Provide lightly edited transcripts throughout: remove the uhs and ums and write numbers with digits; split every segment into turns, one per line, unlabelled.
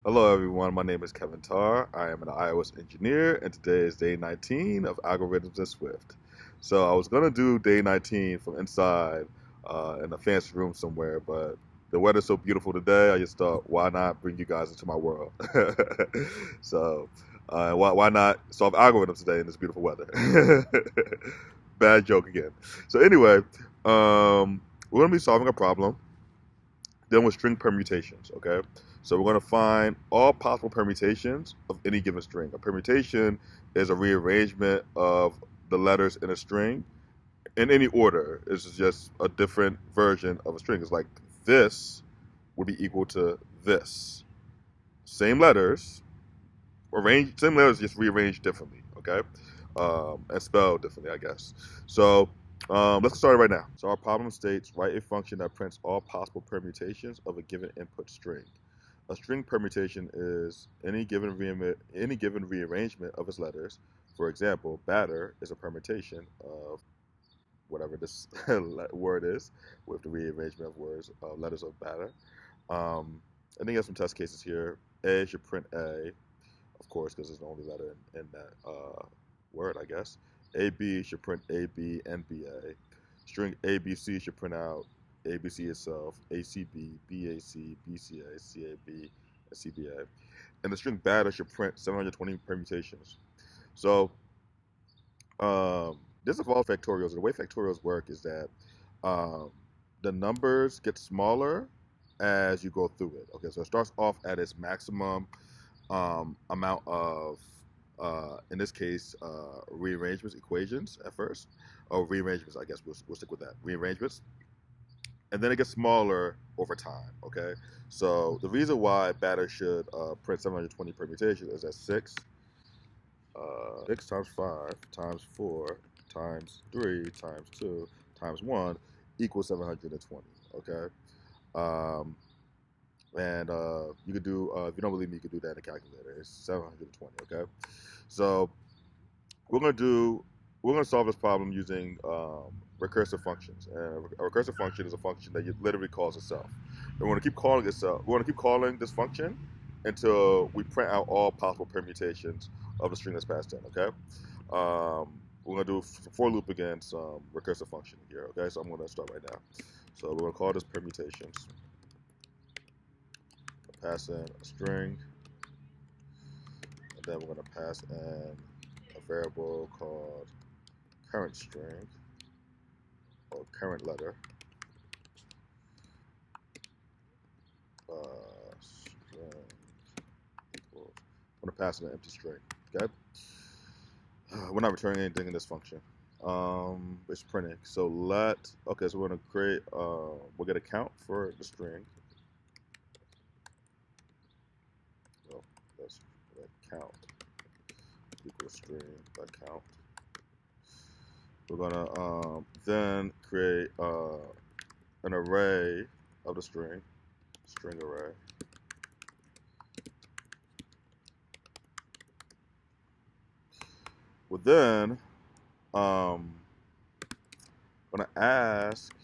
Hello everyone, my name is Kevin Tarr. I am an iOS engineer and today is day 19 of Algorithms in Swift. So I was going to do day 19 from inside in a fancy room somewhere, but the weather's so beautiful today, I just thought, why not bring you guys into my world? So why not solve algorithms today in this beautiful weather? Bad joke again. So anyway, we're going to be solving a problem dealing with string permutations, okay? So we're going to find all possible permutations of any given string. A permutation is a rearrangement of the letters in a string in any order. It's just a different version of a string. It's like this would be equal to this. Same letters, same letters, just rearranged differently, okay? And spelled differently, I guess. So let's get started right now. So our problem states, write a function that prints all possible permutations of a given input string. A string permutation is any given rearrangement of its letters. For example, batter is a permutation of whatever this word is with the rearrangement of letters of batter. I think there's some test cases here. A should print A, of course, because it's the only letter in that word, I guess. AB should print AB and BA. String ABC should print out ABC itself, ACB, BAC, BCA, CAB, and CBA. And the string batter should print 720 permutations. So this involves factorials. And the way factorials work is that um, the numbers get smaller as you go through it. Okay, so it starts off at its maximum amount of, in this case, rearrangements, equations at first. Or rearrangements, I guess we'll stick with that. Rearrangements. And then it gets smaller over time, okay? So the reason why batter should print 720 permutations is that 6 times 5 times 4 times 3 times 2 times 1 equals 720, okay? Um, and you could do, if you don't believe me, you could do that in a calculator. It's 720, okay? So we're gonna do, we're gonna solve this problem using recursive functions. And a recursive function is a function that literally calls itself. And we're gonna keep calling itself. We're gonna keep calling this function until we print out all possible permutations of a string that's passed in. Okay. We're gonna do for loop against recursive function here. Okay. So I'm gonna start right now. So we're gonna call this permutations. Pass in a string, and then we're gonna pass in a variable called current string or current letter. String equals. I'm gonna pass in an empty string. Okay. We're not returning anything in this function. It's printing. So okay, so we're gonna create, we'll get a count for the string. So let's count equals string count. We're gonna then create an array of the string array. We're then gonna ask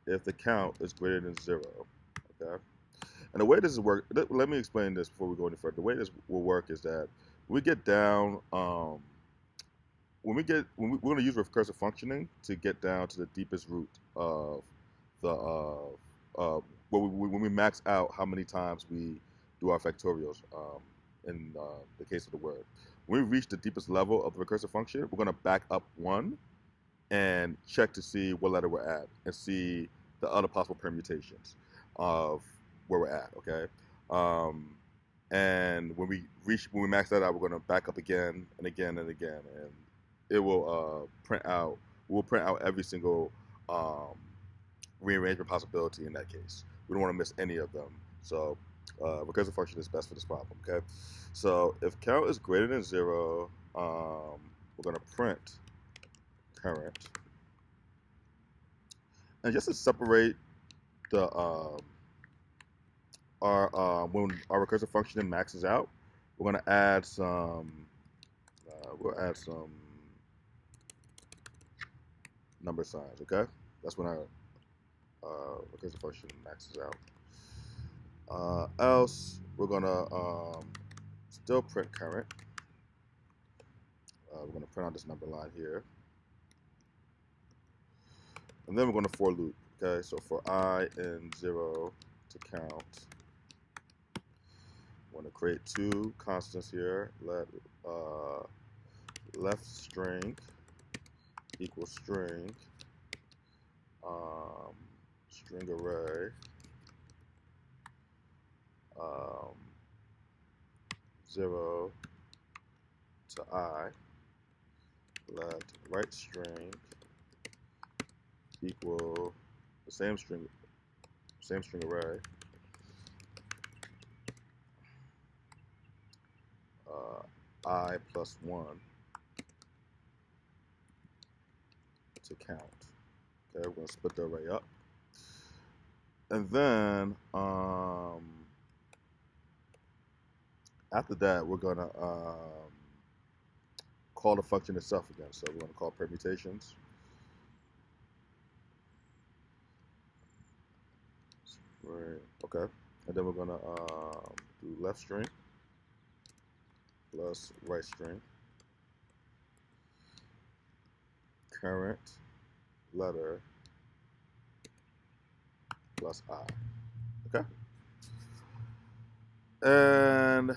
if the count is greater than 0. Okay. And the way this is work, let me explain this before we go any further. The way this will work is that when we get down, we're going to use recursive functioning to get down to the deepest root of the when we max out how many times we do our factorials in the case of the word. When we reach the deepest level of the recursive function, we're going to back up one and check to see what letter we're at and see the other possible permutations of where we're at. Okay. And when we max that out, we're going to back up again and again and again, and it will print out. We'll print out every single rearrangement possibility in that case. We don't want to miss any of them. So recursive function is best for this problem. Okay. So if count is greater than 0, we're going to print current. And just to separate the when our recursive function maxes out, we're going to add some. We'll add some number signs. Okay, that's when our recursive function maxes out. Else, we're gonna still print current. We're gonna print out this number line here, and then we're gonna for loop. Okay, so for I in 0 to count, we're gonna create two constants here. Let left string equals string string array 0 to I. Let right string equal the same string array I plus 1 to count. Okay, we're going to split the array up. And then after that, we're going to call the function itself again. So we're going to call permutations. Okay, and then we're going to do left string plus right string current letter plus I. Okay, and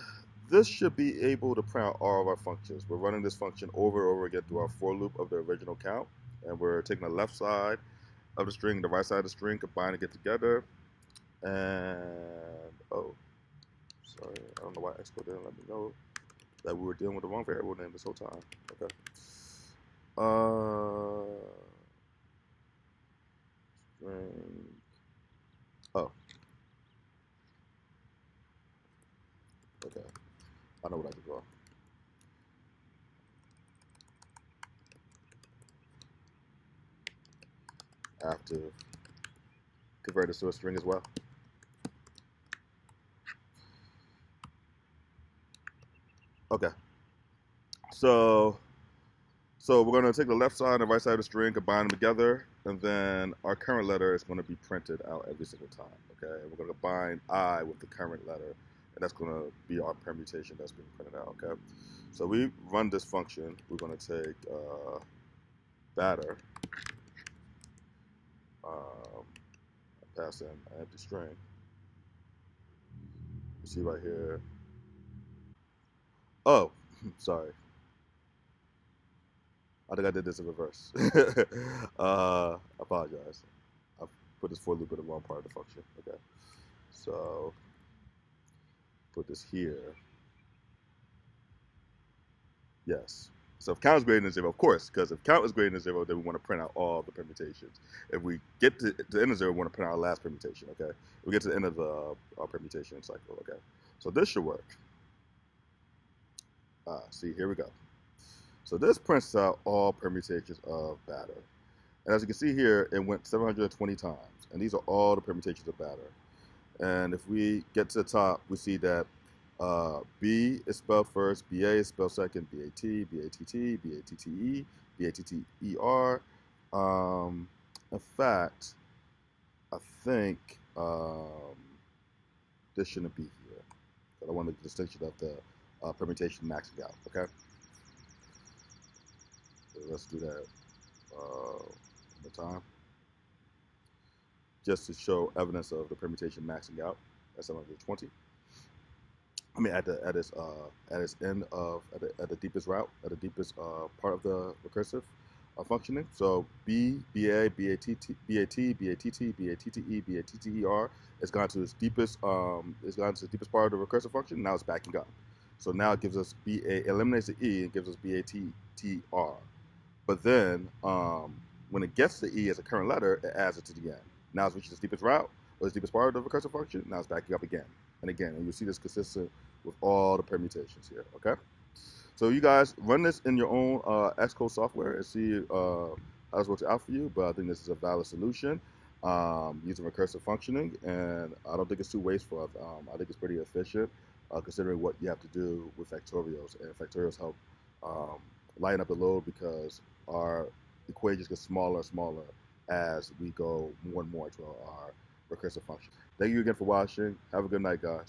this should be able to print out all of our functions. We're running this function over and over again through our for loop of the original count, and we're taking the left side of the string, the right side of the string, combining it together. And oh, sorry, I don't know why Xcode didn't let me know that we were dealing with the wrong variable name this whole time. Okay. String. Oh. Okay. I know what I did wrong. I have to convert this to a string as well. Okay. So we're going to take the left side and the right side of the string, combine them together, and then our current letter is going to be printed out every single time. Okay, and we're going to combine I with the current letter, and that's going to be our permutation that's being printed out. Okay, so we run this function. We're going to take batter, pass in an empty string. You see right here. Oh, sorry. I think I did this in reverse. I apologize. I put this for loop in the wrong part of the function. Okay. So put this here. Yes. So if count is greater than 0, of course, because if count is greater than 0, then we want to print out all the permutations. If we get to the end of 0, we want to print out our last permutation. Okay. If we get to the end of our permutation cycle. Okay. So this should work. See, here we go. So this prints out all permutations of batter. And as you can see here, it went 720 times. And these are all the permutations of batter. And if we get to the top, we see that B is spelled first, BA is spelled second, BAT, BATT, BATTE, BATTER. In fact, I think this shouldn't be here. But I want the distinction of the permutation maxing out, okay? So let's do that one more time. Just to show evidence of the permutation maxing out at 720. I mean, at its end of at the deepest route, at the deepest part of the recursive functioning. So B, BA, BATT, BATT, BATTE, BATTER has gone to its deepest part of the recursive function. Now it's backing up. So now it gives us BA, eliminates the E and gives us BATTR. But then when it gets the E as a current letter, it adds it to the end. Now it's reached its deepest route, or its deepest part of the recursive function. Now it's backing up again and again. And you'll see this consistent with all the permutations here, okay? So you guys run this in your own Xcode software and see how this works out for you. But I think this is a valid solution using recursive functioning. And I don't think it's too wasteful. I think it's pretty efficient considering what you have to do with factorials. And factorials help lighten up the load because our equations get smaller and smaller as we go more and more into our recursive function. Thank you again for watching. Have a good night, guys.